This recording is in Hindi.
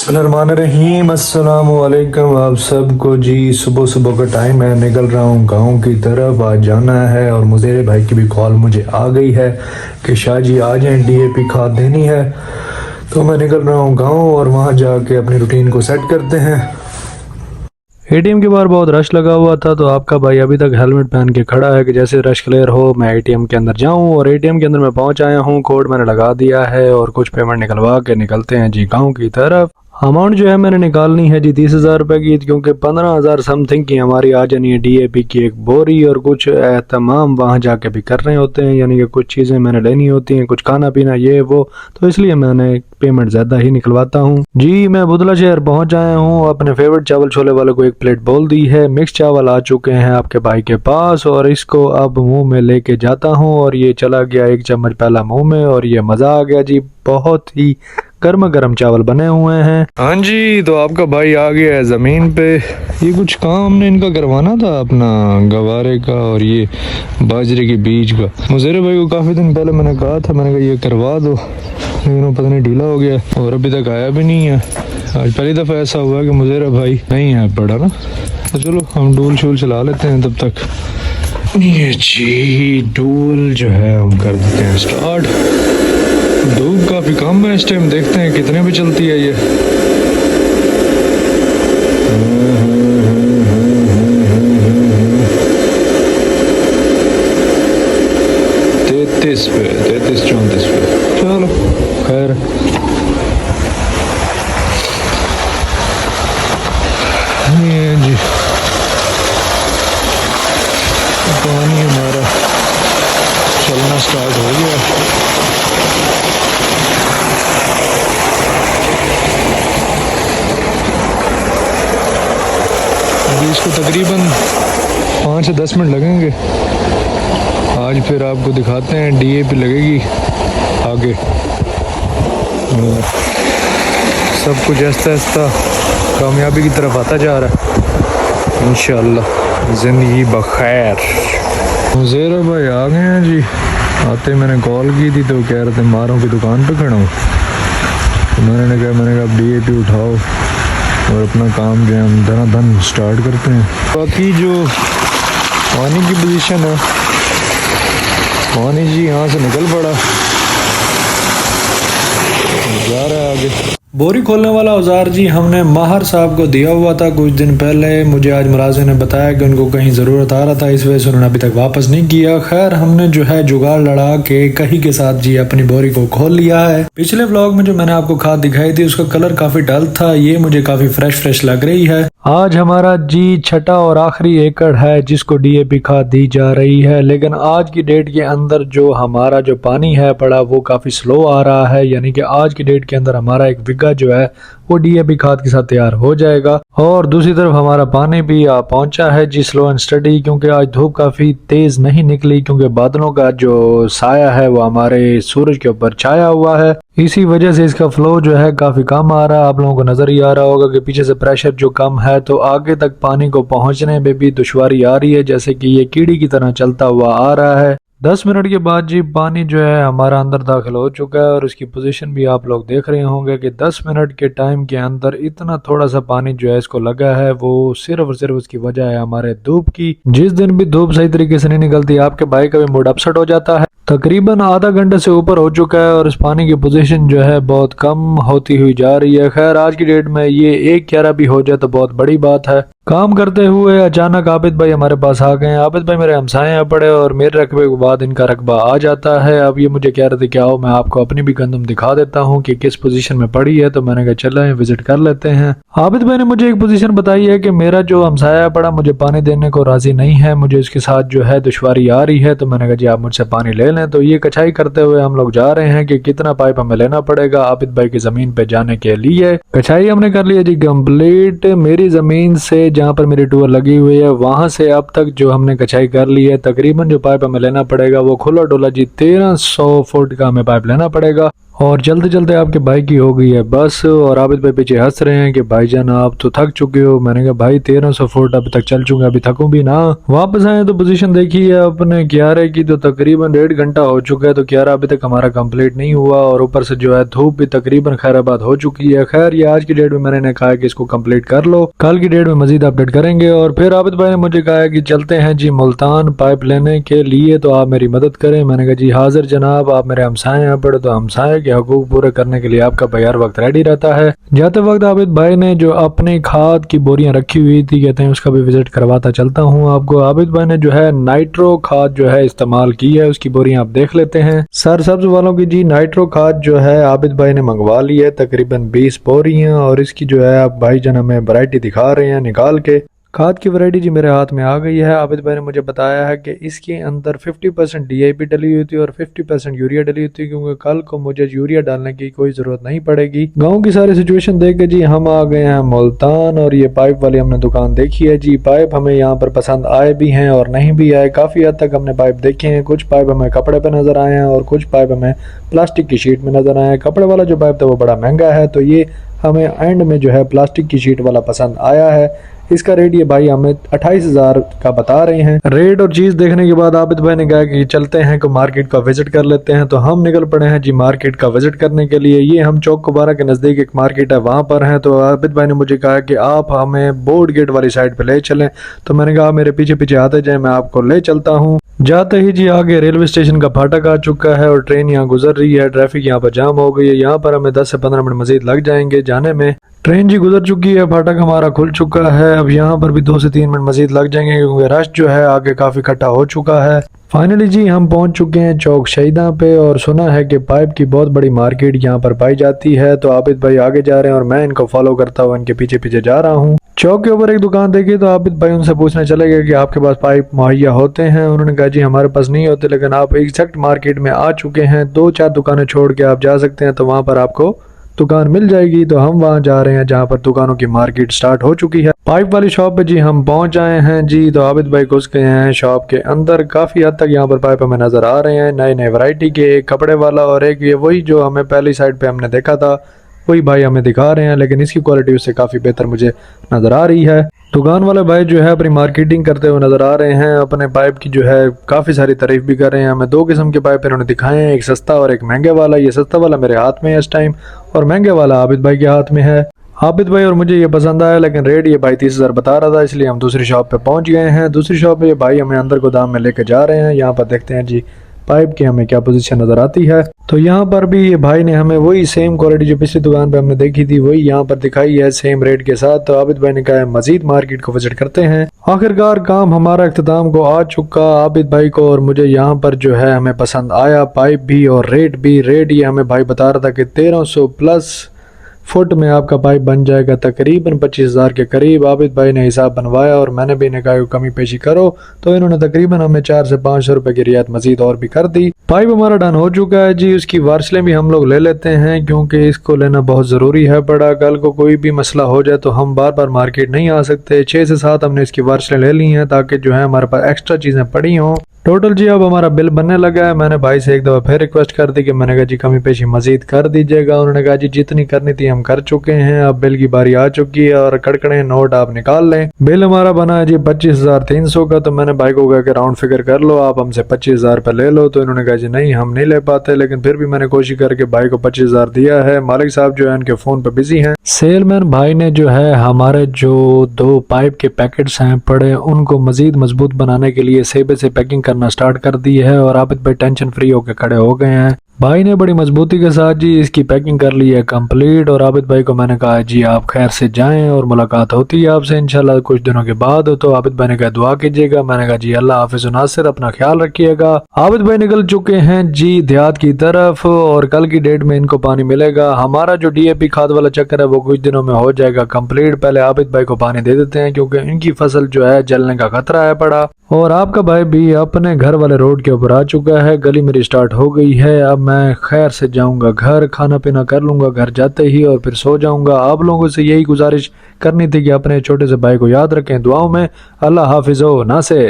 बिस्मिल्लाहिर्रहमानिर्रहीम अस्सलाम वालेकुम आप सबको जी। सुबह सुबह का टाइम है, निकल रहा हूँ गांव की तरफ। आज जाना है और मुझे भाई की भी कॉल मुझे आ गई है कि शाह जी आ जाएं, डीएपी खाद देनी है। तो मैं निकल रहा हूँ गांव और वहाँ जाके अपनी रूटीन को सेट करते हैं। एटीएम के बाहर बहुत रश लगा हुआ था, तो आपका भाई अभी तक हेलमेट पहन के खड़ा है कि जैसे रश क्लियर हो मैं एटीएम के अंदर जाऊं। और एटीएम के अंदर मैं पहुंच आया हूं, कोड मैंने लगा दिया है और कुछ पेमेंट निकलवा के निकलते हैं जी गांव की तरफ। अमाउंट जो है मैंने निकालनी है जी 30,000 रुपये की, क्योंकि 15,000 समथिंग की हमारी आ जानी है डीएपी की एक बोरी। और कुछ तमाम वहाँ जाके भी कर रहे होते हैं, यानी कि कुछ चीज़ें मैंने लेनी होती हैं, कुछ खाना पीना ये वो, तो इसलिए मैंने पेमेंट ज़्यादा ही निकलवाता हूँ जी। मैं बुधला शहर पहुँच आया हूँ, अपने फेवरेट चावल छोले वाले को एक प्लेट बोल दी है। मिक्स चावल आ चुके हैं आपके भाई के पास और इसको अब मुँह में लेके जाता हूँ। और ये चला गया एक चम्मच पहला मुँह में और ये मज़ा आ गया जी, बहुत ही गर्मा गर्म चावल बने हुए हैं। हाँ जी, तो आपका भाई आ गया है ज़मीन पे। ये कुछ काम हमने इनका करवाना था, अपना गवारे का और ये बाजरे के बीज का। मुझेरे भाई को काफ़ी दिन पहले मैंने कहा था, मैंने कहा ये करवा दो, लेकिन वो पता नहीं ढीला हो गया और अभी तक आया भी नहीं है। आज पहली दफ़ा ऐसा हुआ कि मुझेरा भाई नहीं है पड़ा ना। तो चलो हम डोल शोल चला लेते हैं तब तक। ये जी डोल जो है हम कर देते हैं स्टार्ट। धूप काफ़ी कम है इस टाइम, देखते हैं कितने भी चलती है ये। 33 पे, 33-34 पे। चलो खैर, ये जी पानी हमारा चलना स्टार्ट हो गया। अभी इसको तकरीबन 5 से 10 मिनट लगेंगे। आज फिर आपको दिखाते हैं डीएपी लगेगी आगे। और सब कुछ आहिस्ता आहिस्ता कामयाबी की तरफ आता जा रहा है इंशाअल्लाह। ज़िंदगी बखैर। मुज़ेरा भाई आ गए हैं जी। आते मैंने कॉल की थी तो कह रहे थे मारों की दुकान पे खड़ा हूँ। तो मैंने कहा डीएपी उठाओ और अपना काम जो है हम धनाधन स्टार्ट करते हैं। बाकी जो पानी की पोजीशन है, पानी जी यहाँ से निकल पड़ा, जा रहा है आगे। बोरी खोलने वाला औजार जी हमने माहर साहब को दिया हुआ था कुछ दिन पहले। मुझे आज मुलाजिम ने बताया कि उनको कहीं ज़रूरत आ रहा था, इस वजह से उन्होंने अभी तक वापस नहीं किया। खैर हमने जो है जुगाड़ लड़ा के कहीं के साथ जी अपनी बोरी को खोल लिया है। पिछले व्लॉग में जो मैंने आपको खाद दिखाई थी उसका कलर काफ़ी डल था, ये मुझे काफ़ी फ्रेश लग रही है। आज हमारा जी छठा और आखिरी एकड़ है जिसको डीएपी खाद दी जा रही है, लेकिन आज की डेट के अंदर जो हमारा जो पानी है पड़ा वो काफ़ी स्लो आ रहा है, यानी कि आज की डेट के अंदर हमारा एक बिघा जो है वो डीएपी खाद के साथ तैयार हो जाएगा। और दूसरी तरफ हमारा पानी भी पहुंचा है जी स्लो एंड स्टडी, क्योंकि आज धूप काफ़ी तेज़ नहीं निकली, क्योंकि बादलों का जो साया है वो हमारे सूरज के ऊपर छाया हुआ है। इसी वजह से इसका फ्लो जो है काफ़ी कम आ रहा है। आप लोगों को नज़र ही आ रहा होगा कि पीछे से प्रेशर जो कम है, तो आगे तक पानी को पहुंचने में भी दुश्वारी आ रही है, जैसे कि ये कीड़ी की तरह चलता हुआ आ रहा है। 10 मिनट के बाद जी पानी जो है हमारा अंदर दाखिल हो चुका है और उसकी पोजीशन भी आप लोग देख रहे होंगे कि 10 मिनट के टाइम के अंदर इतना थोड़ा सा पानी जो है इसको लगा है। वो सिर्फ और सिर्फ उसकी वजह है हमारे धूप की। जिस दिन भी धूप सही तरीके से नहीं निकलती आपके भाई का भी मूड अपसेट हो जाता है। तकरीबन आधा घंटे से ऊपर हो चुका है और इस पानी की पोजीशन जो है बहुत कम होती हुई जा रही है। खैर आज की डेट में ये 1:11 भी हो जाए तो बहुत बड़ी बात है। काम करते हुए अचानक आबिद भाई हमारे पास आ गए। आबिद भाई मेरे हमसाए हैं पड़े और मेरे रकबे के बाद इनका रकबा आ जाता है। अब ये मुझे कह रहे थे कि आओ मैं आपको अपनी भी गंदम दिखा देता हूँ कि किस पोजीशन में पड़ी है, तो मैंने कहा चलें विजिट कर लेते हैं। आबिद भाई ने मुझे एक पोजीशन बताई है कि मेरा जो हमसाया पड़ा मुझे पानी देने को राजी नहीं है, मुझे उसके साथ जो है दुश्वारी आ रही है। तो मैंने कहा जी आप मुझसे पानी ले लें। तो ये कछाई करते हुए हम लोग जा रहे हैं कि कितना पाइप हमें लेना पड़ेगा आबिद भाई की जमीन पे जाने के लिए। कछाई हमने कर लिया जी कंप्लीट। मेरी जमीन से जहाँ पर मेरी टूर लगी हुई है वहां से अब तक जो हमने कछाई कर ली है, तकरीबन जो पाइप हमें लेना पड़ेगा वो खुला डोला जी 1300 फुट का हमें पाइप लेना पड़ेगा। और जल्दी जल्दी आपके भाई की हो गई है बस। और आबिद भाई पीछे हंस रहे हैं कि भाईजान आप तो थक चुके हो। मैंने कहा भाई 1300 फुट अभी तक चल चुके, अभी थकूं भी ना। वापस आए तो पोजीशन देखी है अपने 11 की, तो तकरीबन 1.5 घंटा हो चुका है, तो 11 अभी तक हमारा कंप्लीट नहीं हुआ। और ऊपर से जो है धूप भी तकरीबन खैराबाद हो चुकी है। खैर ये आज की डेट में मैंने कहा कि इसको कंप्लीट कर लो, कल की डेट में मजीद अपडेट करेंगे। और फिर आबिद भाई ने मुझे कहा कि चलते हैं जी मुल्तान पाइप लेने के लिए, तो आप मेरी मदद करें। मैंने कहा जी हाजिर जनाब, आप मेरे हमसाए हैं बड़े, तो हमसाए के हकूक पूरे करने के लिए आपका भाई हर वक्त रेडी रहता है। जाते वक्त आबिद भाई ने जो अपनी खाद की बोरियां रखी हुई थी, कहते हैं उसका भी विजिट करवाता चलता हूँ आपको। आबिद भाई ने जो है नाइट्रो खाद जो है इस्तेमाल की है, उसकी बोरियां आप देख लेते हैं। सरसब्ज वालों की जी नाइट्रो खाद जो है आबिद भाई ने मंगवा ली है, तकरीबन 20 बोरियां। और इसकी जो है आप भाई जन हमें वैरायटी दिखा रहे हैं निकाल के। खाद की वैरायटी जी मेरे हाथ में आ गई है। आबिद भाई ने मुझे बताया है कि इसके अंदर 50% DAP डली हुई थी और 50% यूरिया डली हुई थी, क्योंकि कल को मुझे यूरिया डालने की कोई जरूरत नहीं पड़ेगी। गांव की सारी सिचुएशन देख के जी हम आ गए हैं मुल्तान। और ये पाइप वाली हमने दुकान देखी है जी। पाइप हमें यहाँ पर पसंद आए भी हैं और नहीं भी आए, काफी हद तक हमने पाइप देखे हैं। कुछ पाइप हमें कपड़े पे नजर आए हैं और कुछ पाइप हमें प्लास्टिक की शीट में नजर आए हैं। कपड़े वाला जो पाइप था वो बड़ा महंगा है, तो ये हमें एंड में जो है प्लास्टिक की शीट वाला पसंद आया है। इसका रेट ये भाई हमें 28,000 का बता रहे हैं। रेट और चीज देखने के बाद आबिद भाई ने कहा कि चलते हैं को मार्केट का विजिट कर लेते हैं, तो हम निकल पड़े हैं जी मार्केट का विजिट करने के लिए। ये हम चौक कुबारा के नजदीक एक मार्केट है, वहां पर हैं। तो आबिद भाई ने मुझे कहा कि आप हमें बोर्ड गेट वाली साइड पे ले चलें, तो मैंने कहा मेरे पीछे पीछे आते जाए, मैं आपको ले चलता हूँ। जाते ही जी आगे रेलवे स्टेशन का फाटक आ चुका है और ट्रेन यहाँ गुजर रही है। ट्रैफिक यहाँ पर जाम हो गई है, यहाँ पर हमें 10 से 15 मिनट मजीद लग जाएंगे जाने में। ट्रेन जी गुजर चुकी है, फाटक हमारा खुल चुका है। अब यहाँ पर भी 2 से 3 मिनट मजीद लग जाएंगे, क्योंकि रश जो है आगे काफी इकट्ठा हो चुका है। फाइनली जी हम पहुंच चुके हैं चौक शहीदा पे। और सुना है कि पाइप की बहुत बड़ी मार्केट यहाँ पर पाई जाती है। तो आबिद भाई आगे जा रहे हैं और मैं इनको फॉलो करता हुआ इनके पीछे पीछे जा रहा हूँ। चौक के ऊपर एक दुकान देखी, तो आबिद भाई उनसे पूछने चले गए कि आपके पास पाइप मुहैया होते हैं। उन्होंने कहा जी हमारे पास नहीं होते, लेकिन आप एग्जैक्ट मार्केट में आ चुके हैं, 2-4 दुकानें छोड़ के आप जा सकते हैं, तो वहां पर आपको दुकान मिल जाएगी। तो हम वहां जा रहे हैं जहां पर दुकानों की मार्केट स्टार्ट हो चुकी है। पाइप वाली शॉप पे जी हम पहुंच आए हैं जी। तो आबिद भाई घुस गए हैं शॉप के अंदर। काफी हद तक यहाँ पर पाइप हमें नजर आ रहे हैं नए नए वैरायटी के, एक कपड़े वाला और एक ये वही जो हमें पहली साइड पे हमने देखा था, वही भाई हमें दिखा रहे हैं, लेकिन इसकी क्वालिटी उससे काफी बेहतर मुझे नजर आ रही है। दुकान वाले भाई जो है अपनी मार्केटिंग करते हुए नजर आ रहे हैं, अपने पाइप की जो है काफी सारी तारीफ भी कर रहे हैं। हमें 2 किस्म के पाइप इन्होंने दिखाए हैं, एक सस्ता और एक महंगे वाला। ये सस्ता वाला मेरे हाथ में है इस टाइम, और महंगे वाला आबिद भाई के हाथ में है। आबिद भाई और मुझे ये पसंद आया, लेकिन रेट ये भाई 30,000 बता रहा था, इसलिए हम दूसरी शॉप पे पहुंच गए हैं। दूसरी शॉप पे ये भाई हमें अंदर गोदाम में लेके जा रहे हैं। यहाँ पर देखते हैं जी पाइप की हमें क्या पोजीशन नजर आती है। तो यहाँ पर भी ये भाई ने हमें वही सेम क्वालिटी जो पिछली दुकान पे हमने देखी थी वही यहाँ पर दिखाई है सेम रेट के साथ। तो आबिद भाई ने कहा मजीद मार्केट को विजिट करते हैं। आखिरकार काम हमारा इख्तिताम को आ चुका। आबिद भाई को और मुझे यहाँ पर जो है हमें पसंद आया पाइप भी और रेट भी। रेट ये हमें भाई बता रहा था कि 1300 प्लस फुट में आपका पाइप बन जाएगा, तकरीबन 25,000 के करीब। आबिद भाई ने हिसाब बनवाया और मैंने भी इन्हें कहा कमी पेशी करो, तो इन्होंने तकरीबन हमें 400 से 500 रुपए की रियायत मजीद और भी कर दी। पाइप हमारा डन हो चुका है जी। उसकी वार्सलें भी हम लोग ले लेते हैं, क्योंकि इसको लेना बहुत जरूरी है बड़ा। कल को कोई भी मसला हो जाए तो हम बार बार मार्केट नहीं आ सकते। 6 से 7 हमने इसकी वार्सलें ले ली हैं, ताकि जो है हमारे पास एक्स्ट्रा चीजें पड़ी हों। टोटल जी अब हमारा बिल बनने लगा है। मैंने भाई से एक दफ़ा फिर रिक्वेस्ट कर दी कि मैंने कहा जी कमी पेशी मजीद कर दीजिएगा। उन्होंने कहा जी जितनी करनी थी हम कर चुके हैं, अब बिल की बारी आ चुकी है और कड़कड़े नोट आप निकाल लें। बिल हमारा बना है जी 25,300 का। तो मैंने भाई को कहा कि राउंड फिगर कर लो, आप हमसे 25,000 पे ले लो। तो इन्होंने कहा जी नहीं हम नहीं ले पाते, लेकिन फिर भी मैंने कोशिश करके भाई को 25,000 दिया है। मालिक साहब जो है उनके फोन पे बिजी हैं। सेलमैन भाई ने जो है हमारे जो 2 पाइप के पैकेट्स हैं पड़े, उनको मजीद मजबूत बनाने के लिए सेबे से पैकिंग करना स्टार्ट कर दी है। और आबिद भाई टेंशन फ्री होकर खड़े हो गए हैं। भाई ने बड़ी मजबूती के साथ जी इसकी पैकिंग कर ली है कंप्लीट। और आबिद भाई को मैंने कहा जी आप खैर से जाएं और मुलाकात होती है आपसे इंशाल्लाह कुछ दिनों के बाद। तो आबिद भाई ने कहा दुआ कीजिएगा। मैंने कहा जी अल्लाह हाफिज नासिर, अपना ख्याल रखिएगा। आबिद भाई निकल चुके हैं जी देहात की तरफ, और कल की डेट में इनको पानी मिलेगा। हमारा जो DAP खाद वाला चक्कर है वो कुछ दिनों में हो जाएगा कंप्लीट। पहले आबिद भाई को पानी दे देते हैं, क्योंकि इनकी फसल जो है जलने का खतरा है पड़ा। और आपका भाई भी अपने घर वाले रोड के ऊपर आ चुका है। गली मेरी स्टार्ट हो गई है। अब मैं खैर से जाऊंगा घर, खाना पीना कर लूंगा घर जाते ही, और फिर सो जाऊंगा। आप लोगों से यही गुजारिश करनी थी कि अपने छोटे से भाई को याद रखें दुआओं में। अल्लाह हाफिज़ नासिर।